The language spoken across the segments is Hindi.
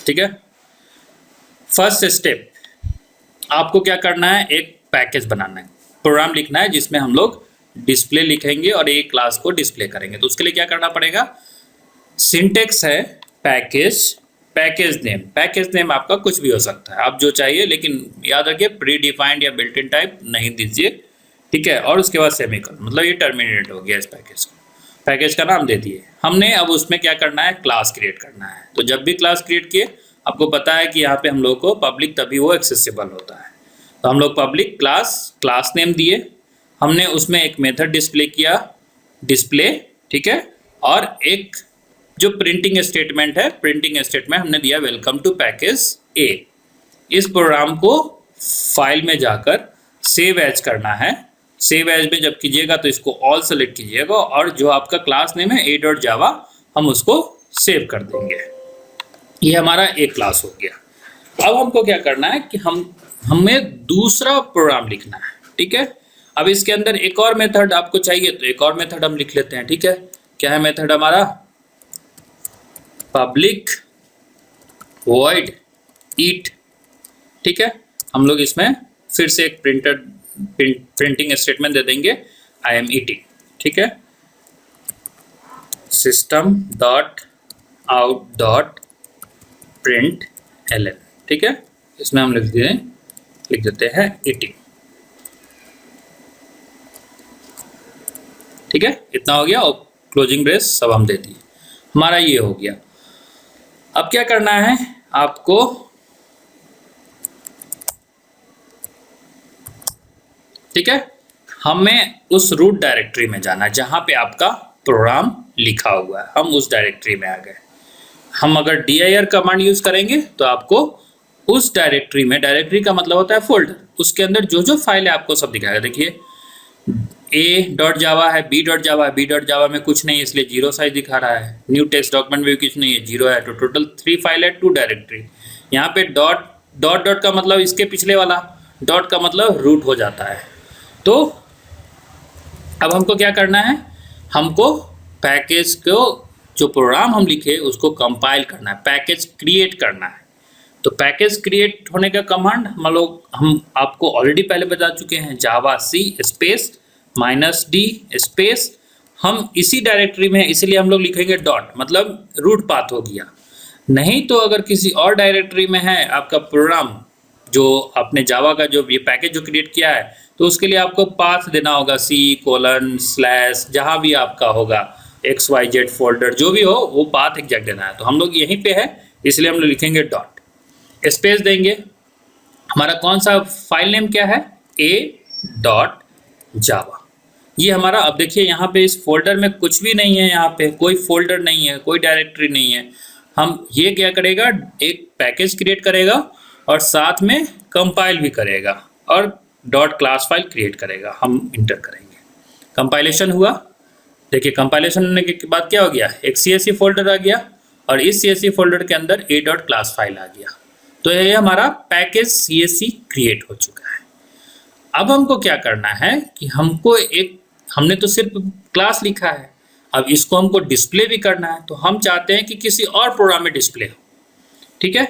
ठीक है। फर्स्ट स्टेप आपको क्या करना है, एक पैकेज बनाना है, प्रोग्राम लिखना है जिसमें हम लोग डिस्प्ले लिखेंगे और एक क्लास को डिस्प्ले करेंगे। तो उसके लिए क्या करना पड़ेगा, सिंटेक्स है पैकेज, पैकेज नेम आपका कुछ भी हो सकता है, आप जो चाहिए, लेकिन याद रखिए प्री डिफाइंड या बिल्ट इन टाइप नहीं दीजिए, ठीक है। और उसके बाद सेमीकोलन, मतलब ये टर्मिनेट हो गया इस पैकेज को, पैकेज का नाम दे दिए हमने। अब उसमें क्या करना है, क्लास क्रिएट करना है। तो जब भी क्लास क्रिएट किए, आपको पता है कि यहाँ पे हम लोग को पब्लिक तभी वो एक्सेसिबल होता है। तो हम लोग पब्लिक क्लास नेम दिए, हमने उसमें एक मेथड डिस्प्ले किया, डिस्प्ले, ठीक है। और एक जो प्रिंटिंग स्टेटमेंट है, प्रिंटिंग स्टेटमेंट हमने दिया वेलकम टू पैकेज ए। इस प्रोग्राम को फाइल में जाकर सेव एज करना है। सेव एज में जब कीजिएगा तो इसको ऑल सेलेक्ट कीजिएगा और जो आपका क्लास नेम है a.java हम उसको सेव कर देंगे। ये हमारा एक क्लास हो गया। अब हमको क्या करना है कि हमें दूसरा प्रोग्राम लिखना है, ठीक है। अब इसके अंदर एक और मेथड आपको चाहिए, तो एक और मेथड हम लिख लेते हैं, ठीक है। क्या है मेथड हमारा, पब्लिक वॉइड ईट, ठीक है। हम लोग इसमें फिर से एक प्रिंटिंग स्टेटमेंट दे देंगे, आई एम ईटिंग, ठीक है। System dot out dot print L, ठीक है। इसमें हम लिख देते हैं ईटिंग, ठीक है। इतना हो गया और क्लोजिंग ब्रेस सब हम दे दिए, हमारा ये हो गया। अब क्या करना है आपको, ठीक है, हमें उस रूट डायरेक्टरी में जाना है जहां पे आपका प्रोग्राम लिखा हुआ है। हम उस डायरेक्टरी में आ गए। हम अगर dir कमांड यूज करेंगे तो आपको उस डायरेक्टरी में, डायरेक्टरी का मतलब होता है फोल्डर, उसके अंदर जो जो फाइल है आपको सब दिखाएगा। देखिए a.java है, b.java है, b.java में कुछ नहीं है इसलिए 0 साइज दिखा रहा है। न्यू टेक्स्ट डॉक्यूमेंट में भी कुछ नहीं है, 0 है। तो टोटल 3 फाइल है, 2 डायरेक्टरी। यहाँ पे डॉट का मतलब इसके पिछले वाला, डॉट का मतलब रूट हो जाता है। तो अब हमको क्या करना है, हमको पैकेज को, जो प्रोग्राम हम लिखे उसको कंपाइल करना है, पैकेज क्रिएट करना है। तो पैकेज क्रिएट होने का कमांड हम आपको ऑलरेडी पहले बता चुके हैं, जावा सी स्पेस -d स्पेस, हम इसी डायरेक्टरी में है इसलिए हम लोग लिखेंगे डॉट, मतलब रूट पाथ हो गया। नहीं तो अगर किसी और डायरेक्टरी में है आपका प्रोग्राम, जो आपने जावा का जो ये पैकेज जो क्रिएट किया है, तो उसके लिए आपको पाथ देना होगा, C:// जहाँ भी आपका होगा, XYZ फोल्डर जो भी हो वो पाथ एग्जैक्ट देना है। तो हम लोग यहीं पे है इसलिए हम लोग लिखेंगे डॉट, स्पेस देंगे। हमारा कौन सा फाइल नेम क्या है, a.java, ये हमारा। अब देखिए यहाँ पे इस फोल्डर में कुछ भी नहीं है, यहाँ पे कोई फोल्डर नहीं है, कोई डायरेक्टरी नहीं है। हम ये क्या करेगा, एक पैकेज क्रिएट करेगा और साथ में कंपाइल भी करेगा और डॉट क्लास फाइल क्रिएट करेगा। हम इंटर करेंगे, कंपाइलेशन हुआ। देखिए कंपाइलेशन होने के बाद क्या हो गया, एक CSV फोल्डर आ गया और इस CSV फोल्डर के अंदर a.class फाइल आ गया। तो ये हमारा पैकेज CSV क्रिएट हो चुका है। अब हमको क्या करना है कि हमने तो सिर्फ क्लास लिखा है, अब इसको हमको डिस्प्ले भी करना है। तो हम चाहते हैं कि किसी और प्रोग्राम में डिस्प्ले हो, ठीक है।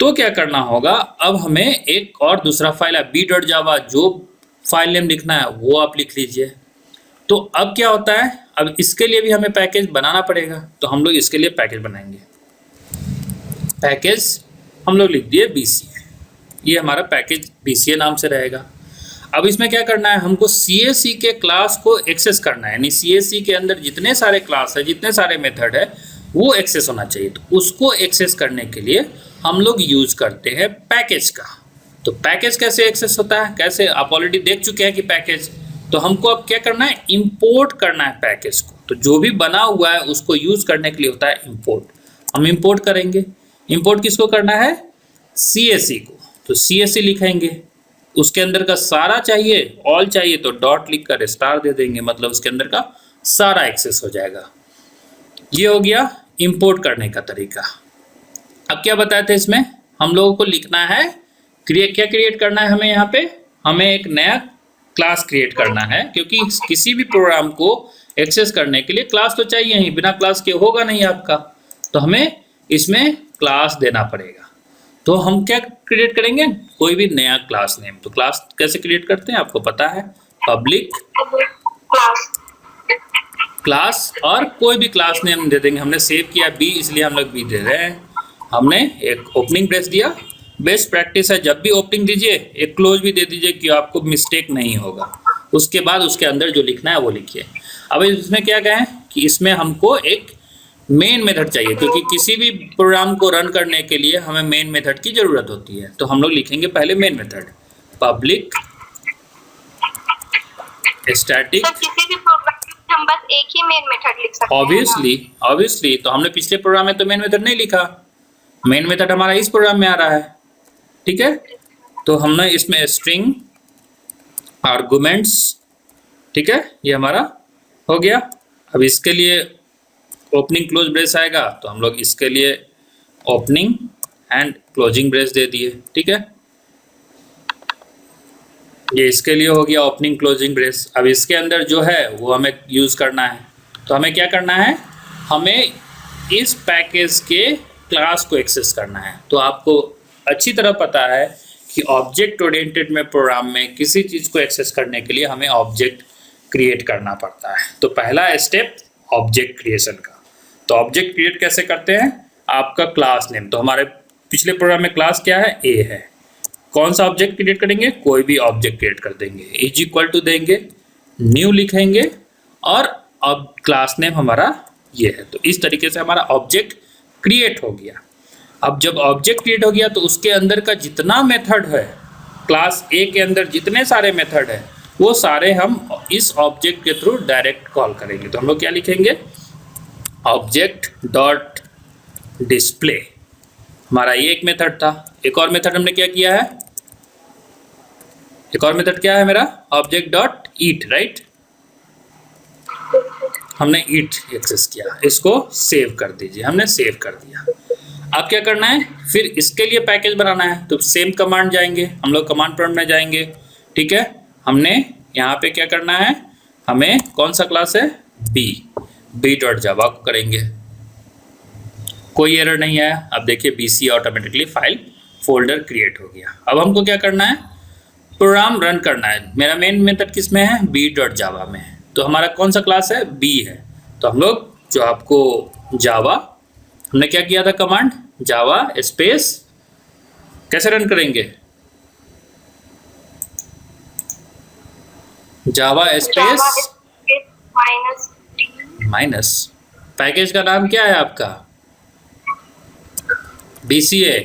तो क्या करना होगा, अब हमें एक और दूसरा फाइल है b.java, जो फाइल नेम लिखना है वो आप लिख लीजिए। तो अब क्या होता है, अब इसके लिए भी हमें पैकेज बनाना पड़ेगा। तो हम लोग इसके लिए पैकेज बनाएंगे, पैकेज हम लोग लिख दिए BCA, ये हमारा पैकेज BCA नाम से रहेगा। अब इसमें क्या करना है, हमको CSV के क्लास को एक्सेस करना है, यानी CSV के अंदर जितने सारे क्लास है, जितने सारे मेथड है वो एक्सेस होना चाहिए। तो उसको एक्सेस करने के लिए हम लोग यूज करते हैं पैकेज का। तो पैकेज कैसे एक्सेस होता है, कैसे, आप ऑलरेडी देख चुके हैं कि पैकेज। तो हमको अब क्या करना है, इंपोर्ट करना है पैकेज को। तो जो भी बना हुआ है उसको यूज करने के लिए होता है इंपोर्ट। हम इंपोर्ट करेंगे, इंपोर्ट किसको करना है, CSV को। तो CSV लिखेंगे, उसके अंदर का सारा चाहिए, ऑल चाहिए तो डॉट लिख कर स्टार दे देंगे, मतलब उसके अंदर का सारा एक्सेस हो जाएगा। ये हो गया इंपोर्ट करने का तरीका। अब क्या बताए थे इसमें, हम लोगों को लिखना है, क्या क्रिएट करना है हमें, यहाँ पे हमें एक नया क्लास क्रिएट करना है, क्योंकि किसी भी प्रोग्राम को एक्सेस करने के लिए क्लास तो चाहिए ही, बिना क्लास के होगा नहीं आपका। तो हमें इसमें क्लास देना पड़ेगा। तो हम क्या क्रिएट करेंगे, कोई भी नया क्लास नेम। तो क्लास कैसे क्रिएट करते हैं आपको पता है, पब्लिक क्लास और कोई भी क्लास नेम दे देंगे। हमने सेव किया बी, इसलिए हम लोग बी दे रहे हैं। हमने एक ओपनिंग ब्रेस दिया। बेस्ट प्रैक्टिस है जब भी ओपनिंग दीजिए एक क्लोज भी दे दीजिए कि आपको मिस्टेक नहीं होगा। उसके बाद उसके अंदर जो लिखना है वो लिखिए। अब इसमें क्या कहें कि इसमें हमको एक मेन मेथड चाहिए, क्योंकि किसी भी प्रोग्राम को रन करने के लिए हमें मेन मेथड की जरूरत होती है। तो हम लोग लिखेंगे पहले मेन मेथड, पब्लिक स्टैटिक। किसी भी प्रोग्राम में हम बस एक ही मेन मेथड लिख सकते हैं। ऑब्वियसली तो हमने पिछले प्रोग्राम में तो मेन मेथड नहीं लिखा, मेन मेथड हमारा इस प्रोग्राम में आ रहा है, ठीक है। तो हमने इसमें स्ट्रिंग आर्गुमेंट्स, ठीक है, ये हमारा हो गया। अब इसके लिए ओपनिंग क्लोज ब्रेस आएगा, तो हम लोग इसके लिए ओपनिंग एंड क्लोजिंग ब्रेस दे दिए, ठीक है। ये इसके लिए हो गया ओपनिंग क्लोजिंग ब्रेस। अब इसके अंदर जो है वो हमें यूज़ करना है। तो हमें क्या करना है, हमें इस पैकेज के क्लास को एक्सेस करना है। तो आपको अच्छी तरह पता है कि ऑब्जेक्ट ओरिएंटेड में प्रोग्राम में किसी चीज़ को एक्सेस करने के लिए हमें ऑब्जेक्ट क्रिएट करना पड़ता है। तो पहला स्टेप ऑब्जेक्ट क्रिएशन का। तो ऑब्जेक्ट क्रिएट कैसे करते हैं, आपका क्लास नेम। तो हमारे पिछले प्रोग्राम में क्लास क्या है, ए है। कौन सा ऑब्जेक्ट क्रिएट करेंगे, कोई भी ऑब्जेक्ट क्रिएट कर देंगे, इज इक्वल टू देंगे, न्यू लिखेंगे और अब क्लास नेम हमारा ये है। तो इस तरीके से हमारा ऑब्जेक्ट क्रिएट हो गया। अब जब ऑब्जेक्ट क्रिएट हो गया तो उसके अंदर का जितना मेथड है, क्लास ए के अंदर जितने सारे मेथड है वो सारे हम इस ऑब्जेक्ट के थ्रू डायरेक्ट कॉल करेंगे। तो हम लोग क्या लिखेंगे, ऑब्जेक्ट डॉट डिस्प्ले। हमारा ये एक मेथड था। एक और मेथड हमने क्या किया है, एक और मेथड क्या है मेरा, ऑब्जेक्ट डॉट ईट, राइट। हमने ईट एक्सेस किया, इसको सेव कर दीजिए, हमने सेव कर दिया। अब क्या करना है, फिर इसके लिए पैकेज बनाना है। तो सेम कमांड जाएंगे, हम लोग कमांड प्रॉम्प्ट में जाएंगे, ठीक है। हमने यहाँ पे क्या करना है, हमें कौन सा क्लास है, बी डॉट जावा को करेंगे। कोई एरर नहीं आया। अब देखिए BC automatically file folder create हो गया। अब हमको क्या करना है, प्रोग्राम रन करना है। मेरा मेन मेथड किस में है, बी डॉट जावा में है। तो हमारा कौन सा क्लास है, बी है। तो हम लोग जो आपको जावा, हमने क्या किया था कमांड, जावा स्पेस, कैसे रन करेंगे, जावा स्पेस माइनस, पैकेज का नाम क्या है आपका, BCA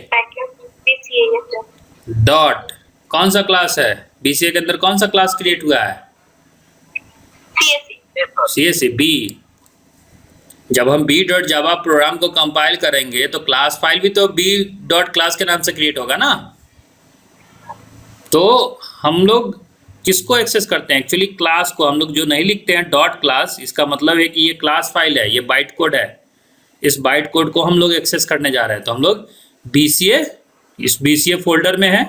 डॉट, कौन सा क्लास है, BCA के अंदर कौन सा क्लास क्रिएट हुआ है, CSC बी। जब हम बी डॉट जावा प्रोग्राम को कंपाइल करेंगे तो क्लास फाइल भी तो बी डॉट क्लास के नाम से क्रिएट होगा ना। तो हम लोग किसको एक्सेस करते हैं, एक्चुअली क्लास को। हम लोग जो नहीं लिखते हैं डॉट क्लास, इसका मतलब है कि ये क्लास फाइल है, ये बाइट कोड है। इस बाइट कोड को हम लोग एक्सेस करने जा रहे हैं। तो हम लोग BCA, इस BCA फोल्डर में है,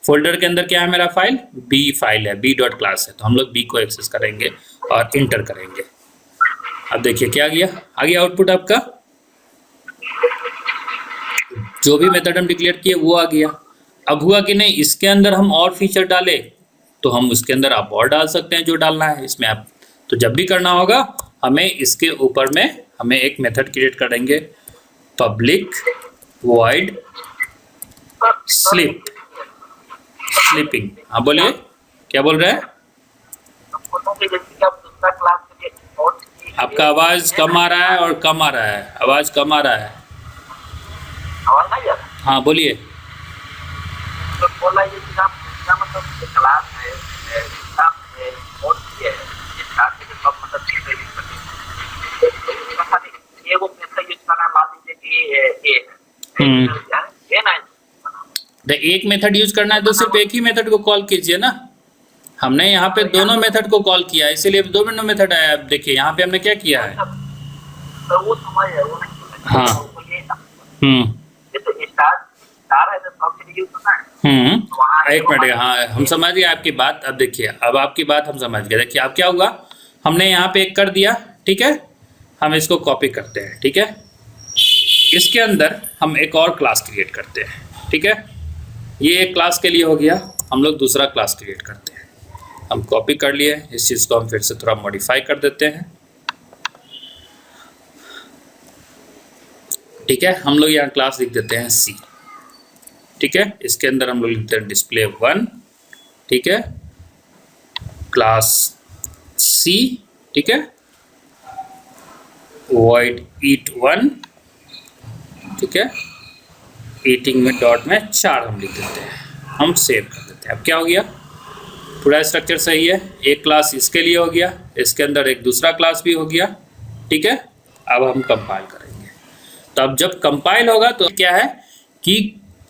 फोल्डर के अंदर क्या है मेरा फाइल, बी फाइल है, बी डॉट क्लास है। तो हम लोग बी को एक्सेस करेंगे और इंटर करेंगे। अब देखिए क्या गया, आ गया आउटपुट आपका, जो भी मेथड हम डिक्लेयर किए वो आ गया। अब हुआ कि नहीं, इसके अंदर हम और फीचर डाले तो हम उसके अंदर आप और डाल सकते हैं जो डालना है इसमें आप। तो जब भी करना होगा हमें इसके ऊपर में हमें एक मेथड क्रिएट करेंगे, पब्लिक वॉइड स्लीपिंग। हाँ बोलिए, क्या बोल रहे हैं, आपका आवाज कम आ रहा है और कम आ रहा है, आवाज कम आ रहा है। हाँ बोलिए। एक मेथड यूज करना है तो सिर्फ एक ही मेथड को कॉल कीजिए ना। हमने यहाँ पे दोनों मेथड को कॉल किया, इसीलिए दोनों मेथड आया। अब देखिए यहाँ पे हमने क्या किया है, हाँ एक मिनट, हाँ हम समझ गए आपकी बात। अब देखिए, अब आपकी बात हम समझ गए। देखिए अब क्या हुआ, हमने यहाँ पे एक कर दिया, ठीक है। हम इसको कॉपी करते हैं, ठीक है। इसके अंदर हम एक और क्लास क्रिएट करते हैं, ठीक है। ये एक क्लास के लिए हो गया, हम लोग दूसरा क्लास क्रिएट करते हैं। हम कॉपी कर लिए, इस चीज़ को हम फिर से थोड़ा मॉडिफाई कर देते हैं, ठीक है। हम लोग यहाँ क्लास लिख देते हैं सी, ठीक है। इसके अंदर हम लोग लिखते हैं display1, ठीक है, क्लास सी, ठीक है, void eat1, ठीक है, ईटिंग में डॉट में 4 हम लिख देते हैं, हम सेव कर देते हैं। अब क्या हो गया, पूरा स्ट्रक्चर सही है। एक क्लास इसके लिए हो गया, इसके अंदर एक दूसरा क्लास भी हो गया, ठीक है। अब हम कंपाइल करेंगे, तो अब जब कंपाइल होगा तो क्या है कि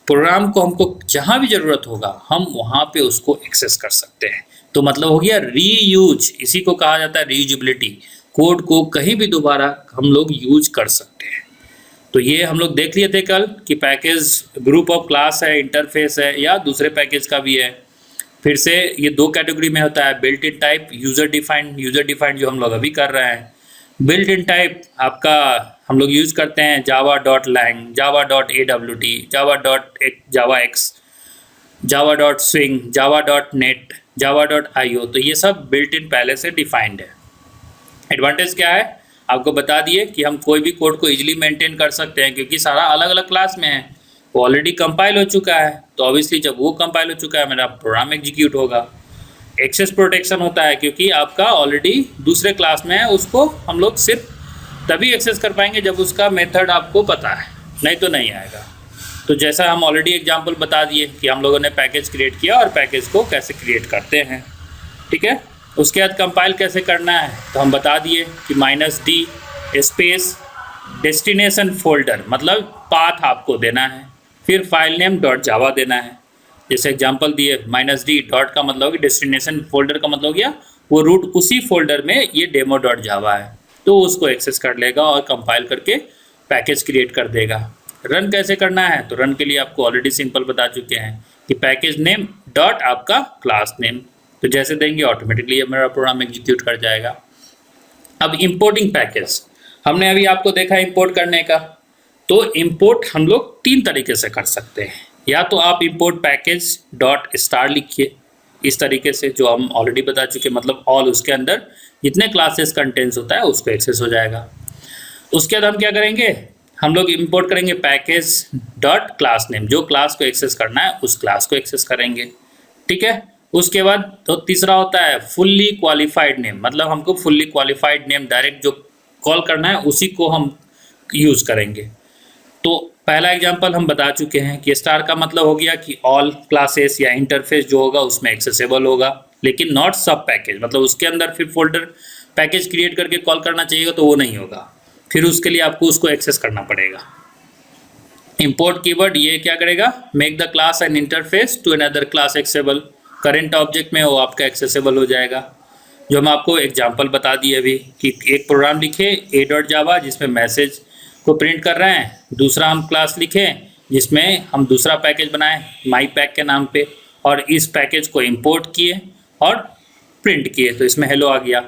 प्रोग्राम को हमको जहाँ भी ज़रूरत होगा हम वहाँ पे उसको एक्सेस कर सकते हैं। तो मतलब हो गया रीयूज, इसी को कहा जाता है रीयूजिबिलिटी। कोड को कहीं भी दोबारा हम लोग यूज कर सकते हैं। तो ये हम लोग देख लिए थे कल कि पैकेज ग्रुप ऑफ क्लास है, इंटरफेस है, या दूसरे पैकेज का भी है। फिर से ये 2 कैटेगरी में होता है, built in type, user defined जो हम लोग अभी कर रहे हैं। बिल्ट इन टाइप आपका हम लोग यूज़ करते हैं java.lang, java.awt, java.javax, java.swing, java.net, java.io। तो ये सब बिल्ट इन पहले से डिफाइंड है। एडवांटेज क्या है आपको बता दिए कि हम कोई भी कोड को इजीली मेंटेन कर सकते हैं, क्योंकि सारा अलग अलग क्लास में है, वो ऑलरेडी कंपाइल हो चुका है। तो ऑब्वियसली जब वो कंपाइल हो चुका है मेरा प्रोग्राम एग्जीक्यूट होगा। एक्सेस प्रोटेक्शन होता है क्योंकि आपका ऑलरेडी दूसरे क्लास में है, उसको हम लोग सिर्फ तभी एक्सेस कर पाएंगे जब उसका मेथड आपको पता है, नहीं तो नहीं आएगा। तो जैसा हम ऑलरेडी एग्जांपल बता दिए कि हम लोगों ने पैकेज क्रिएट किया और पैकेज को कैसे क्रिएट करते हैं, ठीक है। उसके बाद कंपाइल कैसे करना है तो हम बता दिए कि -d स्पेस डेस्टिनेशन फोल्डर, मतलब पाथ आपको देना है, फिर फाइल नेम .java देना है। जैसे एग्जांपल दिए, -d डॉट का मतलब कि डेस्टिनेशन फोल्डर का मतलब गया वो रूट उसी फोल्डर में ये demo.java है, तो उसको एक्सेस कर लेगा और कंपाइल करके पैकेज क्रिएट कर देगा। रन कैसे करना है तो रन के लिए आपको ऑलरेडी सिंपल बता चुके हैं कि पैकेज नेम डॉट आपका क्लास नेम, तो जैसे देंगे ऑटोमेटिकली ये मेरा प्रोग्राम एग्जीक्यूट कर जाएगा। अब इंपोर्टिंग पैकेज हमने अभी आपको देखा इंपोर्ट करने का। तो इंपोर्ट हम लोग 3 तरीके से कर सकते हैं। या तो आप इंपोर्ट पैकेज डॉट स्टार लिखिए इस तरीके से, जो हम ऑलरेडी बता चुके, मतलब ऑल, उसके अंदर जितने क्लासेस कंटेंट्स होता है उसको एक्सेस हो जाएगा। उसके बाद हम क्या करेंगे, हम लोग इंपोर्ट करेंगे पैकेज डॉट क्लास नेम, जो क्लास को एक्सेस करना है उस क्लास को एक्सेस करेंगे, ठीक है। उसके बाद तो तीसरा होता है फुल्ली क्वालिफाइड नेम, मतलब हमको फुल्ली क्वालिफाइड नेम डायरेक्ट जो कॉल करना है उसी को हम यूज़ करेंगे। तो पहला एग्जांपल हम बता चुके हैं कि स्टार का मतलब हो गया कि ऑल क्लासेस या इंटरफेस जो होगा उसमें एक्सेसिबल होगा, लेकिन नॉट सब पैकेज, मतलब उसके अंदर फिर फोल्डर पैकेज क्रिएट करके कॉल करना चाहिए तो वो नहीं होगा, फिर उसके लिए आपको उसको एक्सेस करना पड़ेगा। इंपोर्ट कीवर्ड ये क्या करेगा, make the class and interface to another class accessible, current object में वो आपका एक्सेसिबल हो जाएगा। जो हम आपको एग्जांपल बता दिए अभी कि एक प्रोग्राम लिखे a.java जिसमें मैसेज को प्रिंट कर रहे हैं, दूसरा हम क्लास लिखें जिसमें हम दूसरा पैकेज बनाएं माई पैक के नाम पे, और इस पैकेज को इंपोर्ट किए और प्रिंट किए, तो इसमें हेलो आ गया।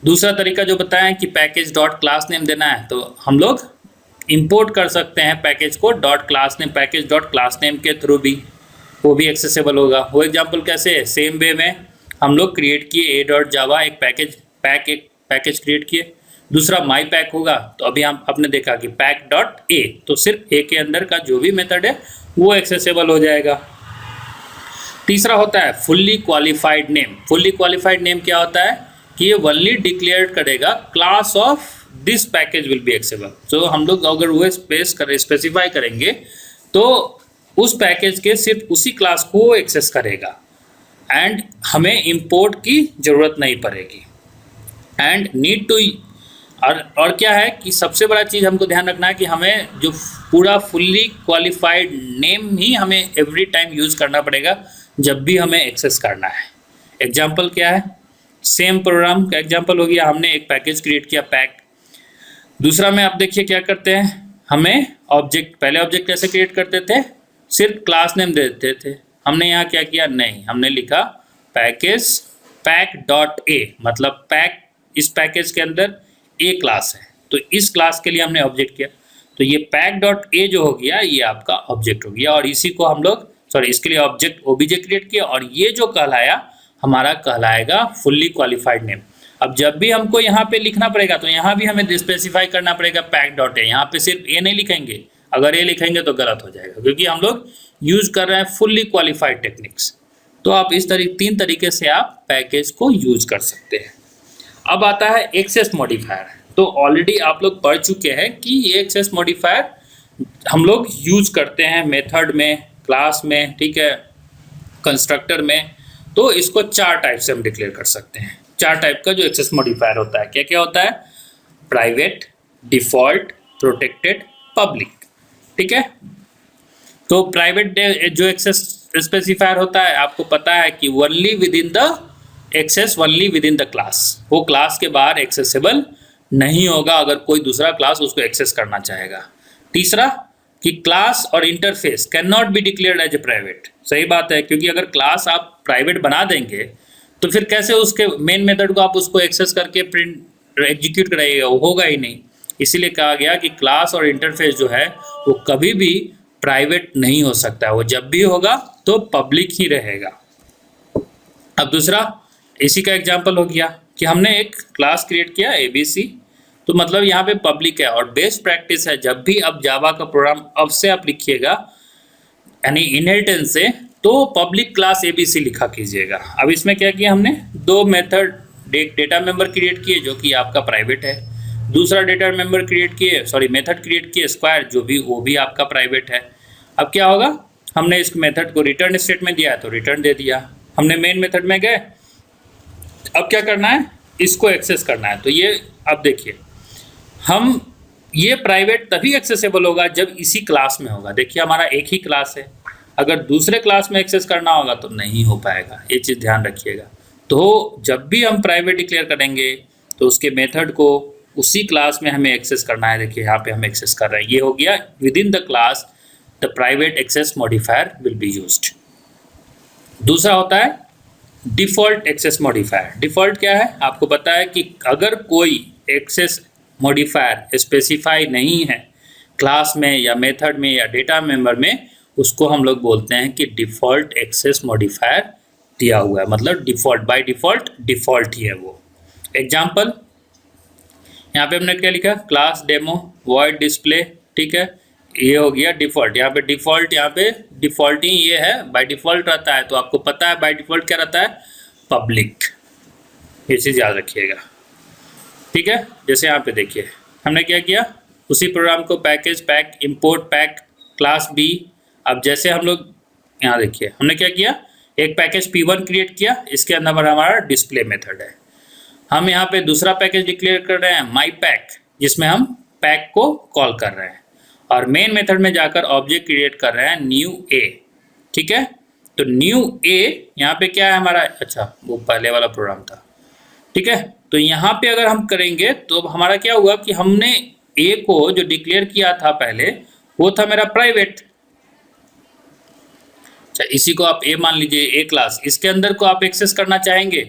दूसरा तरीका जो बताएं कि पैकेज डॉट क्लास नेम देना है, तो हम लोग इंपोर्ट कर सकते हैं package co dot class name, package dot class name के थ्रू भी, वो भी एक्सेसिबल होगा। वो एग्जांपल कैसे है, सेम वे में हम लोग क्रिएट किए a.java एक पैकेज क्रिएट किए, दूसरा माई पैक होगा, तो अभी हम आपने देखा कि पैक डॉट ए, तो सिर्फ ए के अंदर का जो भी मेथड है वो एक्सेसिबल हो जाएगा। तीसरा होता है fully qualified name. Fully qualified name क्या होता है कि ये ओनली डिक्लेयर करेगा class of this package will be accessible. तो हम लोग अगर वो स्पेसिफाई करेंगे तो उस पैकेज के सिर्फ उसी क्लास को एक्सेस करेगा एंड हमें इंपोर्ट की ज़रूरत नहीं पड़ेगी। एंड नीड टू और क्या है कि सबसे बड़ा चीज़ हमको ध्यान रखना है कि हमें जो पूरा फुल्ली क्वालिफाइड नेम ही हमें एवरी टाइम यूज़ करना पड़ेगा जब भी हमें एक्सेस करना है। एग्जांपल क्या है, सेम प्रोग्राम का एग्जांपल हो गया, हमने एक पैकेज क्रिएट किया पैक। दूसरा में आप देखिए क्या करते हैं, हमें ऑब्जेक्ट, पहले ऑब्जेक्ट कैसे क्रिएट करते थे, सिर्फ क्लास नेम दे देते थे। हमने यहाँ क्या किया, नहीं, हमने लिखा पैकेज पैक डॉट ए, मतलब पैक, इस पैकेज के अंदर ए क्लास है, तो इस क्लास के लिए हमने ऑब्जेक्ट किया। तो तो ये पैक डॉट ए जो हो गया ये आपका ऑब्जेक्ट हो गया, और इसी को हम लोग इसके लिए ऑब्जेक्ट ओबीजे क्रिएट किया, और ये जो कहलाया हमारा कहलाएगा फुल्ली क्वालिफाइड नेम। अब जब भी हमको यहाँ पे लिखना पड़ेगा तो यहाँ भी हमें स्पेसिफाई करना पड़ेगा पैक डॉट ए। यहाँ पे सिर्फ ए नहीं लिखेंगे, अगर ए लिखेंगे तो गलत हो जाएगा, क्योंकि हम लोग यूज कर रहे हैं फुल्ली क्वालिफाइड टेक्निक्स। तो आप इस तीन तरीके से आप पैकेज को यूज कर सकते हैं। अब आता है एक्सेस मॉडिफायर। तो ऑलरेडी आप लोग पढ़ चुके हैं कि ये एक्सेस मॉडिफायर हम लोग यूज करते हैं मेथड में, क्लास में, ठीक है, कंस्ट्रक्टर में। तो इसको 4 टाइप से हम डिक्लेयर कर सकते हैं। 4 टाइप का जो एक्सेस मॉडिफायर होता है, क्या क्या होता है? प्राइवेट, डिफॉल्ट, प्रोटेक्टेड, पब्लिक, ठीक है। तो प्राइवेट जो एक्सेस स्पेसिफायर होता है, आपको पता है कि only within the access, only within the class, वो क्लास के बाहर एक्सेसिबल नहीं होगा अगर कोई दूसरा क्लास उसको एक्सेस करना चाहेगा। तीसरा कि क्लास और interface cannot be declared as a private. सही बात है, क्योंकि अगर क्लास आप प्राइवेट बना देंगे तो फिर कैसे उसके मेन मेथड को आप उसको एक्सेस करके प्रिंट एग्जीक्यूट कराइएगा, वो होगा ही नहीं। इसीलिए कहा गया कि क्लास और इंटरफेस जो है वो कभी भी प्राइवेट नहीं हो सकता है, वो जब भी होगा तो पब्लिक ही रहेगा। अब दूसरा, इसी का एग्जांपल हो गया कि हमने एक क्लास क्रिएट किया ABC, तो मतलब यहाँ पे पब्लिक है, और बेस्ट प्रैक्टिस है जब भी आप जावा का प्रोग्राम अब से आप लिखिएगा यानी इनहेरिटेंस से, तो पब्लिक क्लास ABC लिखा कीजिएगा। अब इसमें क्या किया हमने, 2 मेथड डेटा मेंबर क्रिएट किए जो कि आपका प्राइवेट है, दूसरा डेटा मेंबर क्रिएट किए मेथड क्रिएट किए स्क्वायर, वो भी आपका प्राइवेट है। अब क्या होगा, हमने इस मेथड को रिटर्न स्टेट में दिया है तो रिटर्न दे दिया। हमने मेन मेथड में गए, अब क्या करना है, इसको एक्सेस करना है। तो ये अब देखिए, हम ये प्राइवेट तभी एक्सेसिबल होगा जब इसी क्लास में होगा। देखिए हमारा एक ही क्लास है, अगर दूसरे क्लास में एक्सेस करना होगा तो नहीं हो पाएगा, ये चीज़ ध्यान रखिएगा। तो जब भी हम प्राइवेट डिक्लेयर करेंगे तो उसके मेथड को उसी क्लास में हमें एक्सेस करना है। देखिए यहाँ पे हम एक्सेस कर रहे हैं, ये हो गया within the class the private access modifier will be used. दूसरा होता है डिफ़ॉल्ट एक्सेस मॉडिफायर। डिफ़ॉल्ट क्या है, आपको पता है कि अगर कोई एक्सेस मॉडिफायर स्पेसिफाई नहीं है क्लास में या मेथड में या डेटा मेंबर में, उसको हम लोग बोलते हैं कि डिफ़ॉल्ट एक्सेस मॉडिफायर दिया हुआ है, मतलब डिफ़ॉल्ट बाय डिफ़ॉल्ट ही है वो। एग्जाम्पल, यहाँ पे हमने क्या लिखा, क्लास डेमो वॉइड डिस्प्ले, ठीक है, ये हो गया डिफ़ॉल्ट। यहाँ पे डिफ़ॉल्ट ही ये है, बाय डिफ़ॉल्ट रहता है। तो आपको पता है बाय डिफ़ॉल्ट क्या रहता है, पब्लिक, ये चीज़ याद रखिएगा, ठीक है। जैसे यहाँ पे देखिए हमने क्या किया, उसी प्रोग्राम को pack import pack class B। अब जैसे हम लोग यहाँ देखिए हमने क्या किया, एक पैकेज P1 क्रिएट किया, इसके अंदर हमारा डिस्प्ले मेथड है। हम यहाँ पे दूसरा पैकेज डिक्लेयर कर रहे हैं माई पैक, जिसमें हम पैक को कॉल कर रहे हैं, और मेन मेथड में जाकर ऑब्जेक्ट क्रिएट कर रहे हैं न्यू A, ठीक है। तो न्यू A यहाँ पे क्या है हमारा, अच्छा वो पहले वाला प्रोग्राम था, ठीक है। तो यहाँ पे अगर हम करेंगे तो हमारा क्या हुआ कि हमने A को जो डिक्लेयर किया था पहले, वो था मेरा प्राइवेट। अच्छा, इसी को आप A मान लीजिए, A क्लास, इसके अंदर को आप एक्सेस करना चाहेंगे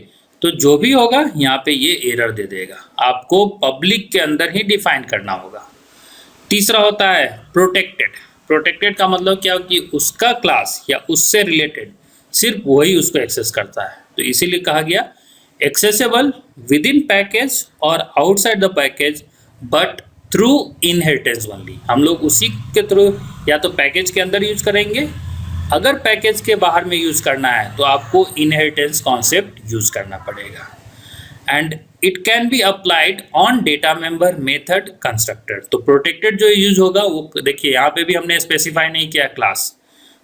तो जो भी होगा यहाँ पे ये एरर दे देगा, आपको पब्लिक के अंदर ही डिफाइन करना होगा। तीसरा होता है प्रोटेक्टेड। प्रोटेक्टेड का मतलब क्या कि उसका क्लास या उससे रिलेटेड सिर्फ वही उसको एक्सेस करता है। तो इसीलिए कहा गया एक्सेसिबल विद इन पैकेज और outside the package but through inheritance only. हम लोग उसी के थ्रू या तो पैकेज के अंदर यूज करेंगे, अगर पैकेज के बाहर में यूज करना है तो आपको इनहेरिटेंस कॉन्सेप्ट यूज करना पड़ेगा। And it can be applied on data member method constructor. तो प्रोटेक्टेड जो यूज होगा वो देखिए यहाँ पे भी हमने स्पेसिफाई नहीं किया क्लास।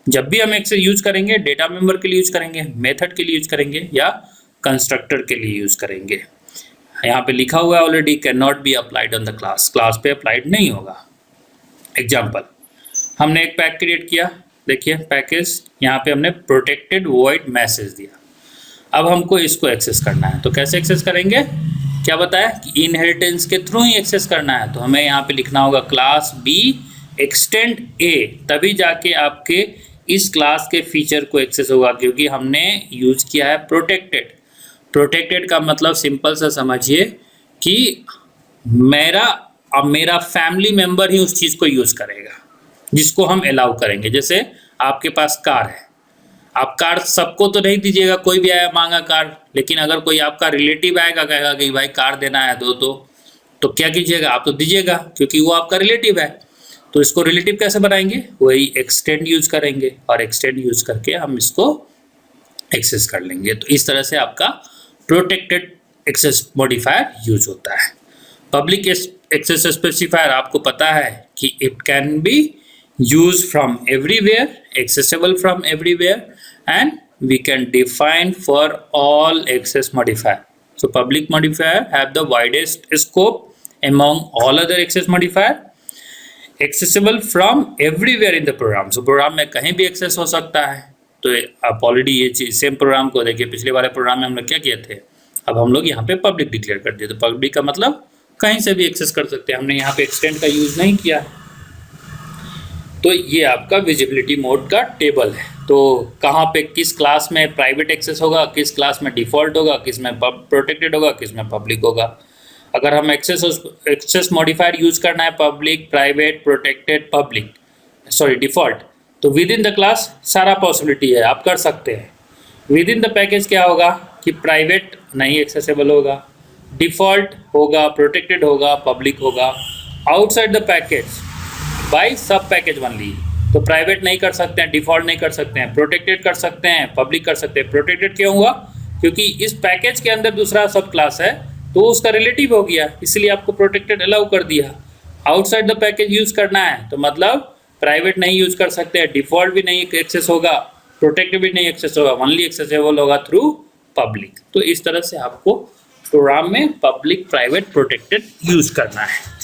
जब भी हम एक से यूज करेंगे, डेटा मेंबर के लिए यूज करेंगे, मेथड के लिए यूज करेंगे या कंस्ट्रक्टर के लिए यूज करेंगे। यहाँ पे लिखा हुआ है already can not be applied on the class, class पे अप्लाइड नहीं होगा। एग्जाम्पल, हमने एक पैक क्रिएट किया, देखिए पैकेज, यहाँ पे हमने प्रोटेक्टेड वॉइड मैसेज दिया। अब हमको इसको एक्सेस करना है, तो कैसे एक्सेस करेंगे, क्या बताया कि इनहेरिटेंस के थ्रू ही एक्सेस करना है। तो हमें यहाँ पे लिखना होगा क्लास B एक्सटेंड A, तभी जाके आपके इस क्लास के फीचर को एक्सेस होगा, क्योंकि हमने यूज किया है प्रोटेक्टेड। प्रोटेक्टेड का मतलब सिंपल सा समझिए कि मेरा अब मेरा फैमिली मेंबर ही उस चीज़ को यूज़ करेगा जिसको हम अलाउ करेंगे। जैसे आपके पास कार है, आप कार सबको तो नहीं दीजिएगा, कोई भी आया मांगा कार, लेकिन अगर कोई आपका रिलेटिव आएगा कहेगा कि भाई कार देना है दो तो क्या कीजिएगा, आप तो दीजिएगा क्योंकि वो आपका रिलेटिव है। तो इसको रिलेटिव कैसे बनाएंगे, वही एक्सटेंड यूज करेंगे और एक्सटेंड यूज करके हम इसको एक्सेस कर लेंगे। तो इस तरह से आपका प्रोटेक्टेड एक्सेस मॉडिफायर यूज होता है। पब्लिक एक्सेस स्पेसिफायर आपको पता है कि it can be use from everywhere, accessible from everywhere, and we can define for all access modifier. So public modifier have the widest scope among all other access modifier, accessible from everywhere in the program. So program में कहीं भी एक्सेस हो सकता है। तो आप ऑलरेडी ये चीज सेम प्रोग्राम को देखिए, पिछले वाले प्रोग्राम में हम लोग क्या किए थे, अब हम लोग यहाँ पे पब्लिक डिक्लेयर कर दिए। तो पब्लिक का मतलब कहीं से भी एक्सेस कर सकते हैं, हमने यहाँ पे एक्सटेंड का यूज नहीं किया। तो ये आपका विजिबिलिटी मोड का टेबल है। तो कहाँ पे किस क्लास में प्राइवेट एक्सेस होगा, किस क्लास में डिफ़ॉल्ट होगा, किस में प्रोटेक्टेड होगा, किस में पब्लिक होगा। अगर हम एक्सेस मॉडिफायर यूज करना है public, private, protected, public, sorry default, तो विद इन द क्लास सारा पॉसिबिलिटी है, आप कर सकते हैं। विद इन द पैकेज क्या होगा कि प्राइवेट नहीं एक्सेसिबल होगा, डिफ़ॉल्ट होगा, प्रोटेक्टेड होगा, पब्लिक होगा। आउटसाइड द पैकेज बाय सब पैकेज ओनली, तो प्राइवेट नहीं कर सकते हैं, डिफ़ॉल्ट नहीं कर सकते हैं, प्रोटेक्टेड कर सकते हैं, पब्लिक कर सकते हैं। प्रोटेक्टेड क्यों हुआ, क्योंकि इस पैकेज के अंदर दूसरा सब क्लास है तो उसका रिलेटिव हो गया, इसलिए आपको प्रोटेक्टेड अलाउ कर दिया। आउटसाइड द पैकेज यूज़ करना है तो मतलब प्राइवेट नहीं यूज़ कर सकते हैं, डिफ़ॉल्ट भी नहीं एक्सेस होगा, प्रोटेक्टेड भी नहीं एक्सेस होगा, ओनली एक्सेसेबल होगा थ्रू पब्लिक। तो इस तरह से आपको प्रोग्राम में पब्लिक, प्राइवेट, प्रोटेक्टेड यूज़ करना है।